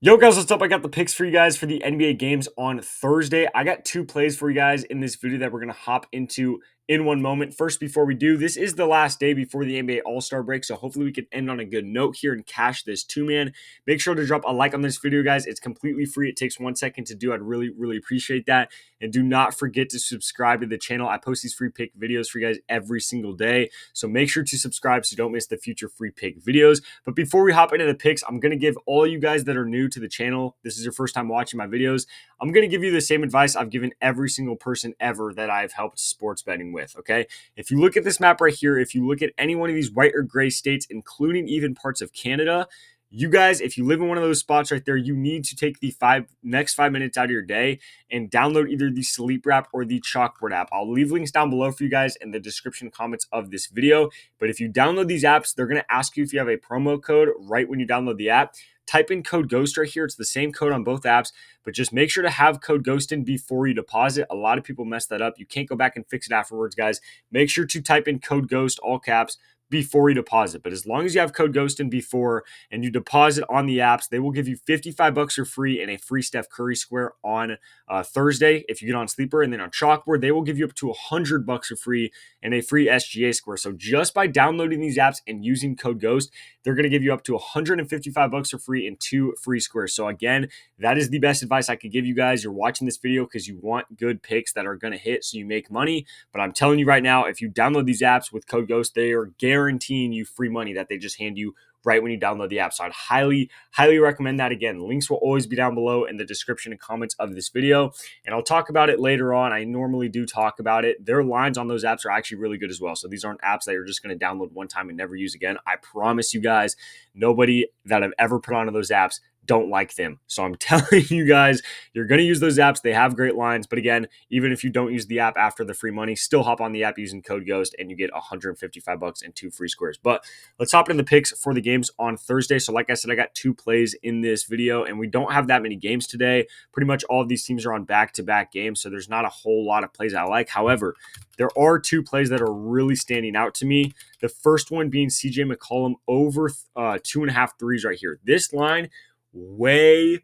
Yo guys, what's up? I got the picks for you guys for the NBA games on Thursday. I got two plays for you guys in this video that we're going to hop into in one moment. First, before we do, this is the last day before the NBA All-Star break, so hopefully we can end on a good note here and cash this two-man. Make sure to drop a like on this video, guys. It's completely free. It takes 1 second to do. I'd really appreciate that. And do not forget to subscribe to the channel. I post these free pick videos for you guys every single day, so make sure to subscribe so you don't miss the future free pick videos. But before we hop into the picks, I'm going to give all you guys that are new to the channel, this is your first time watching my videos, I'm going to give you the same advice I've given every single person ever that I've helped sports betting with, okay? If you look at this map right here, if you look at any one of these white or gray states, including even parts of Canada, you guys, if you live in one of those spots right there, you need to take the next 5 minutes out of your day and download either the Sleep app or the Chalkboard app. I'll leave links down below for you guys in the description comments of this video. But if you download these apps, they're going to ask you if you have a promo code right when you download the app. Type in code GHOST right here. It's the same code on both apps, but just make sure to have code GHOST in before you deposit. A lot of people mess that up. You can't go back and fix it afterwards, guys. Make sure to type in code GHOST, all caps, before you deposit. But as long as you have code GHOST in before and you deposit on the apps, they will give you $55 for free and a free Steph Curry square on Thursday if you get on Sleeper. And then on Chalkboard, they will give you up to $100 for free and a free SGA square. So just by downloading these apps and using code GHOST, they're going to give you up to $155 for free and 2 free squares. So again, that is the best advice I could give you guys. You're watching this video because you want good picks that are going to hit so you make money. But I'm telling you right now, if you download these apps with code GHOST, they are guaranteeing you free money that they just hand you right when you download the app. So I'd highly recommend that. Again, links will always be down below in the description and comments of this video. And I'll talk about it later on. I normally do talk about it. Their lines on those apps are actually really good as well. So these aren't apps that you're just going to download one time and never use again. I promise you guys, nobody that I've ever put onto those apps don't like them. So I'm telling you guys, you're going to use those apps. They have great lines. But again, even if you don't use the app after the free money, still hop on the app using code GHOST and you get $155 and 2 free squares. But let's hop into the picks for the games on Thursday. So like I said, I got 2 plays in this video and we don't have that many games today. Pretty much all of these teams are on back-to-back games. So there's not a whole lot of plays I like. However, there are 2 plays that are really standing out to me. The first one being CJ McCollum over 2.5 threes right here. This line, way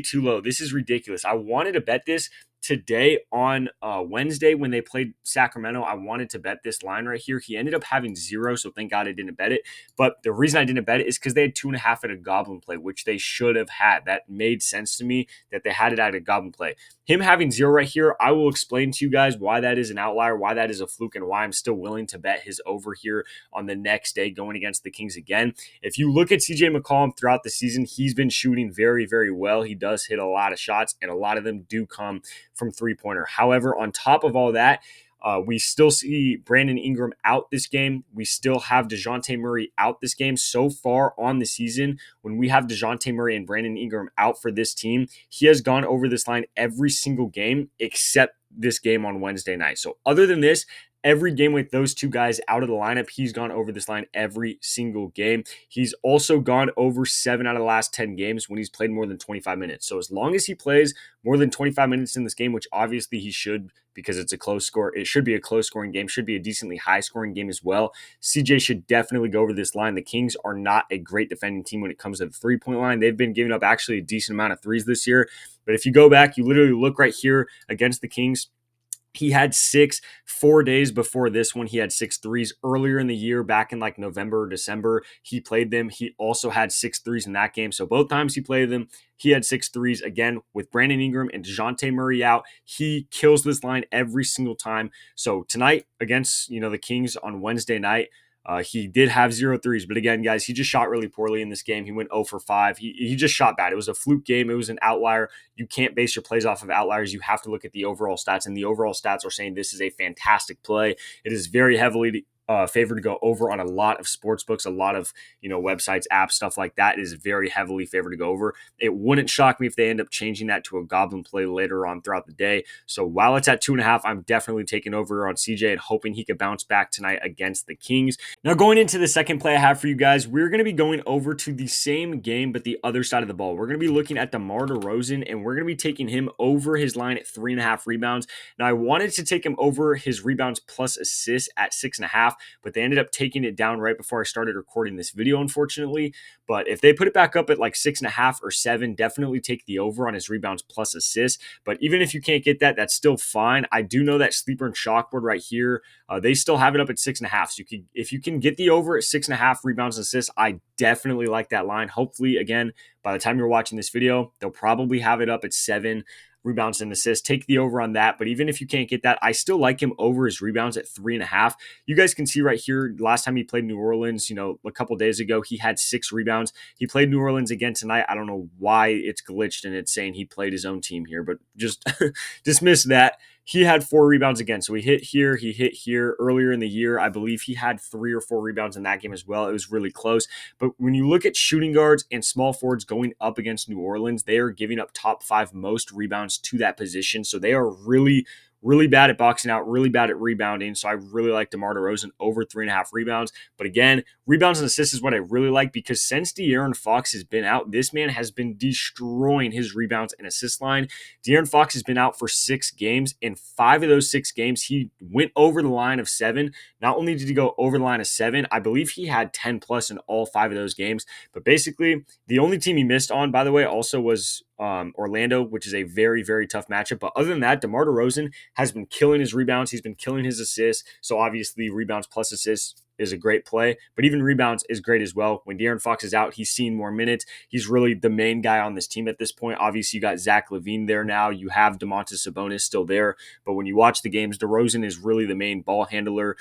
too low. This is ridiculous. I wanted to bet this today on Wednesday when they played Sacramento. I wanted to bet this line right here. He ended up having 0, so thank God I didn't bet it. But the reason I didn't bet it is because they had 2.5 at a Goblin play, which they should have had. That made sense to me that they had it at a Goblin play. Him having 0 right here, I will explain to you guys why that is an outlier, why that is a fluke, and why I'm still willing to bet his over here on the next day going against the Kings again. If you look at CJ McCollum throughout the season, he's been shooting very well. He does hit a lot of shots, and a lot of them do come from three-pointer. However, on top of all that, we still see Brandon Ingram out this game. We still have DeJounte Murray out this game. So far on the season, when we have DeJounte Murray and Brandon Ingram out for this team, he has gone over this line every single game except this game on Wednesday night. So other than this, every game with those 2 guys out of the lineup, he's gone over this line every single game. He's also gone over 7 out of the last 10 games when he's played more than 25 minutes. So as long as he plays more than 25 minutes in this game, which obviously he should because it's a close score, it should be a close scoring game, should be a decently high scoring game as well. CJ should definitely go over this line. The Kings are not a great defending team when it comes to the three-point line. They've been giving up actually a decent amount of threes this year. But if you go back, you literally look right here against the Kings, he had 6 4 days before this one. He had 6 threes earlier in the year, back in like November or December. He played them. He also had 6 threes in that game. So both times he played them, he had 6 threes. Again, with Brandon Ingram and DeJounte Murray out, he kills this line every single time. So tonight against the Kings on Wednesday night, he did have 0 threes, but again, guys, he just shot really poorly in this game. He went 0 for 5. He just shot bad. It was a fluke game. It was an outlier. You can't base your plays off of outliers. You have to look at the overall stats, and the overall stats are saying this is a fantastic play. It is very heavily favored to go over on a lot of sports books, a lot of websites, apps, stuff like that. It is very heavily favored to go over. It wouldn't shock me if they end up changing that to a Goblin play later on throughout the day. So while it's at 2.5, I'm definitely taking over on CJ and hoping he could bounce back tonight against the Kings. Now going into the second play I have for you guys, we're going to be going over to the same game but the other side of the ball. We're going to be looking at DeMar DeRozan, and we're going to be taking him over his line at 3.5 rebounds. Now I wanted to take him over his rebounds plus assists at 6.5. but they ended up taking it down right before I started recording this video, unfortunately. But if they put it back up at like 6.5 or 7, definitely take the over on his rebounds plus assists. But even if you can't get that, that's still fine. I do know that Sleeper and Chalkboard right here, they still have it up at 6.5. So if you can get the over at 6.5 rebounds and assists, I definitely like that line. Hopefully, again, by the time you're watching this video, they'll probably have it up at 7 rebounds and assists. Take the over on that. But even if you can't get that, I still like him over his rebounds at 3.5. You guys can see right here, last time he played New Orleans, a couple days ago, he had 6 rebounds. He played New Orleans again tonight. I don't know why it's glitched and it's saying he played his own team here, but just dismiss that. He had 4 rebounds again. So he hit here earlier in the year. I believe he had 3 or 4 rebounds in that game as well. It was really close. But when you look at shooting guards and small forwards going up against New Orleans, they are giving up top 5 most rebounds to that position. So they are really bad at boxing out, really bad at rebounding. So I really like DeMar DeRozan over 3.5 rebounds. But again, rebounds and assists is what I really like because since De'Aaron Fox has been out, this man has been destroying his rebounds and assist line. De'Aaron Fox has been out for 6 games. In 5 of those 6 games, he went over the line of 7. Not only did he go over the line of 7, I believe he had 10 plus in all 5 of those games. But basically, the only team he missed on, by the way, also was Orlando, which is a very, very tough matchup. But other than that, DeMar DeRozan has been killing his rebounds. He's been killing his assists. So obviously, rebounds plus assists is a great play, but even rebounds is great as well. When De'Aaron Fox is out, he's seen more minutes. He's really the main guy on this team at this point. Obviously, you got Zach LaVine there now. You have Domantas Sabonis still there, but when you watch the games, DeRozan is really the main ball handler.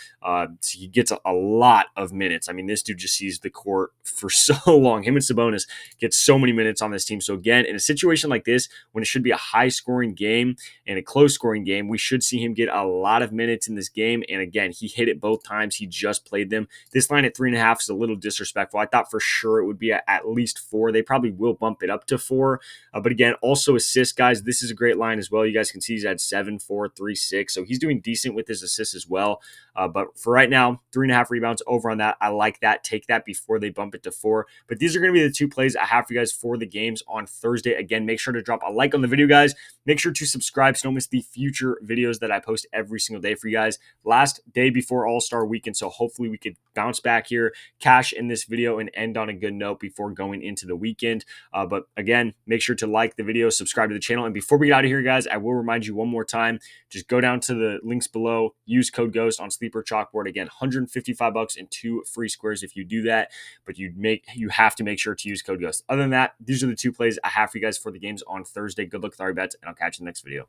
He gets a lot of minutes. I mean, this dude just sees the court for so long. Him and Sabonis get so many minutes on this team. So again, in a situation like this, when it should be a high-scoring game and a close-scoring game, we should see him get a lot of minutes in this game. And again, he hit it both times. He just played them. This line at 3.5 is a little disrespectful. I thought for sure it would be at least 4. They probably will bump it up to 4. But again, also assists, guys. This is a great line as well. You guys can see he's had 7, 4, 3, 6. So he's doing decent with his assists as well. But for right now, 3.5 rebounds over on that. I like that. Take that before they bump it to 4. But these are going to be the 2 plays I have for you guys for the games on Thursday. Again, make sure to drop a like on the video, guys. Make sure to subscribe so don't miss the future videos that I post every single day for you guys. Last day before All-Star Weekend, so hopefully we could bounce back here, cash in this video, and end on a good note before going into the weekend. But again, make sure to like the video, subscribe to the channel. And before we get out of here, guys, I will remind you one more time, just go down to the links below, use code GHOST on Sleeper Chalkboard. Again, $155 and 2 free squares if you do that, but you have to make sure to use code GHOST. Other than that, these are the 2 plays I have for you guys for the games on Thursday. Good luck with all your bets, and I'll catch you in the next video.